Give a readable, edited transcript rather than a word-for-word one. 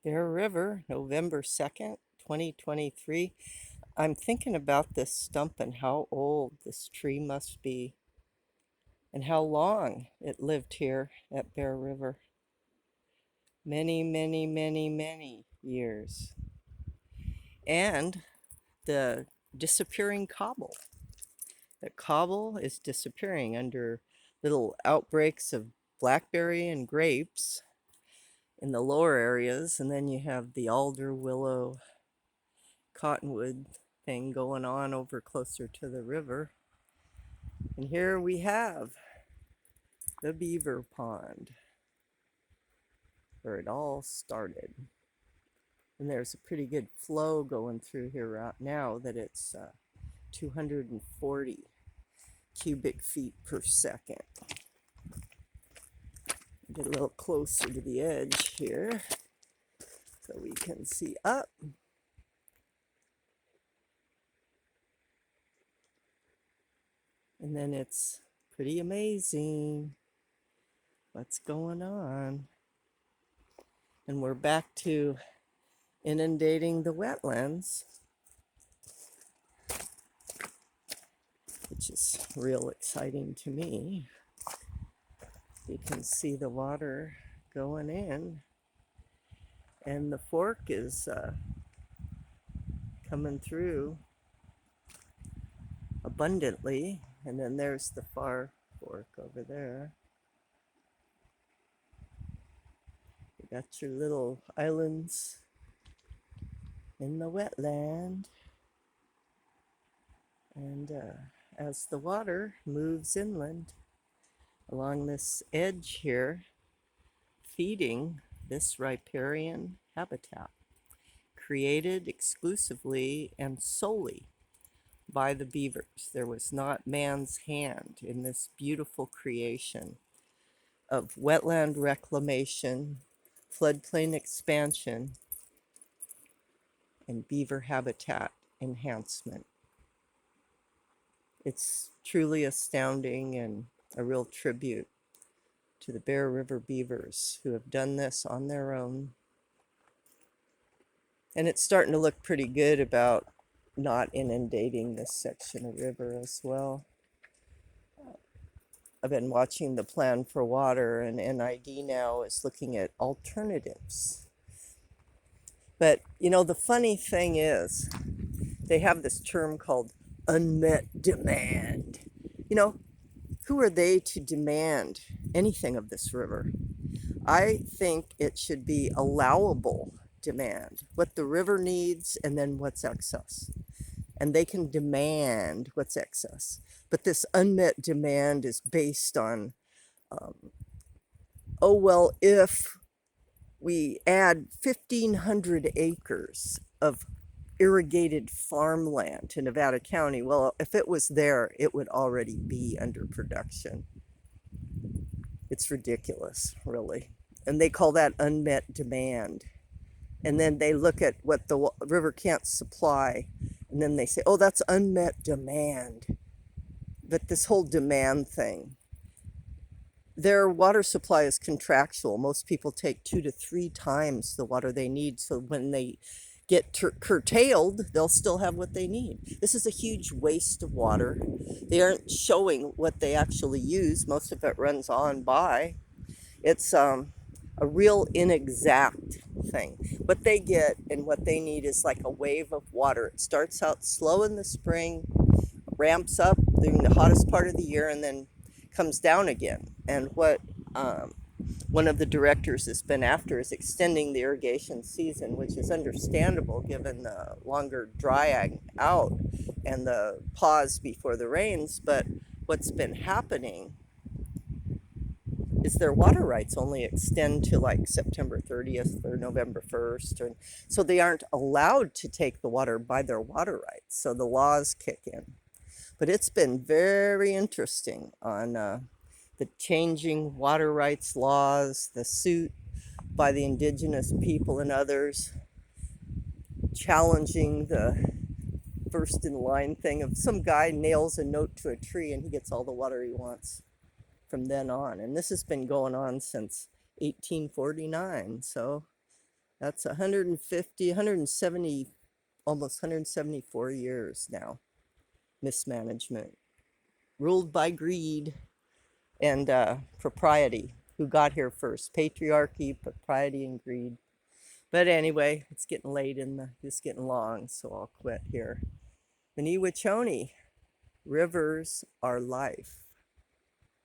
Bear River, November 2nd, 2023. I'm thinking about this stump and how old this tree must be and how long it lived here at Bear River. Many, many, many, many years. And the disappearing cobble. The cobble is disappearing under little outbreaks of blackberry and grapes in the lower areas, and then you have the alder, willow, cottonwood thing going on over closer to the river. And here we have the beaver pond where it all started. And there's a pretty good flow going through here right now that it's 240 cubic feet per second. Get a little closer to the edge here so we can see up. And then it's pretty amazing what's going on. And we're back to inundating the wetlands, which is real exciting to me. You can see the water going in, and the fork is coming through abundantly. And then there's the far fork over there. You got your little islands in the wetland. And as the water moves inland along this edge here, feeding this riparian habitat, created exclusively and solely by the beavers. There was not man's hand in this beautiful creation of wetland reclamation, floodplain expansion, and beaver habitat enhancement. It's truly astounding and a real tribute to the Bear River beavers who have done this on their own. And it's starting to look pretty good about not inundating this section of river as well. I've been watching the Plan for Water, and NID now is looking at alternatives. But, you know, the funny thing is, they have this term called unmet demand. You know, who are they to demand anything of this river? I think it should be allowable demand, what the river needs and then what's excess. And they can demand what's excess. But this unmet demand is based on, oh, well, if we add 1,500 acres of irrigated farmland to Nevada County, well, if it was there, it would already be under production. It's ridiculous, really. And they call that unmet demand. And then they look at what the river can't supply, and then they say, oh, that's unmet demand. But this whole demand thing, their water supply is contractual. Most people take 2 to 3 times the water they need. So when they get curtailed, they'll still have what they need. This is a huge waste of water. They aren't showing what they actually use. Most of it runs on by. It's a real inexact thing. What they get and what they need is like a wave of water. It starts out slow in the spring, ramps up during the hottest part of the year, and then comes down again. And what one of the directors has been after is extending the irrigation season, which is understandable given the longer drying out and the pause before the rains. But what's been happening is their water rights only extend to like September 30th or November 1st. And so they aren't allowed to take the water by their water rights. So the laws kick in. But it's been very interesting on the changing water rights laws, the suit by the indigenous people and others, challenging the first in line thing of some guy nails a note to a tree and he gets all the water he wants from then on. And this has been going on since 1849. So That's 150, 170, almost 174 years now. Mismanagement, ruled by greed and propriety. Who got here first? Patriarchy, propriety, and greed. But anyway, it's getting late it's getting long, so I'll quit here. Maniwachoni, rivers are life.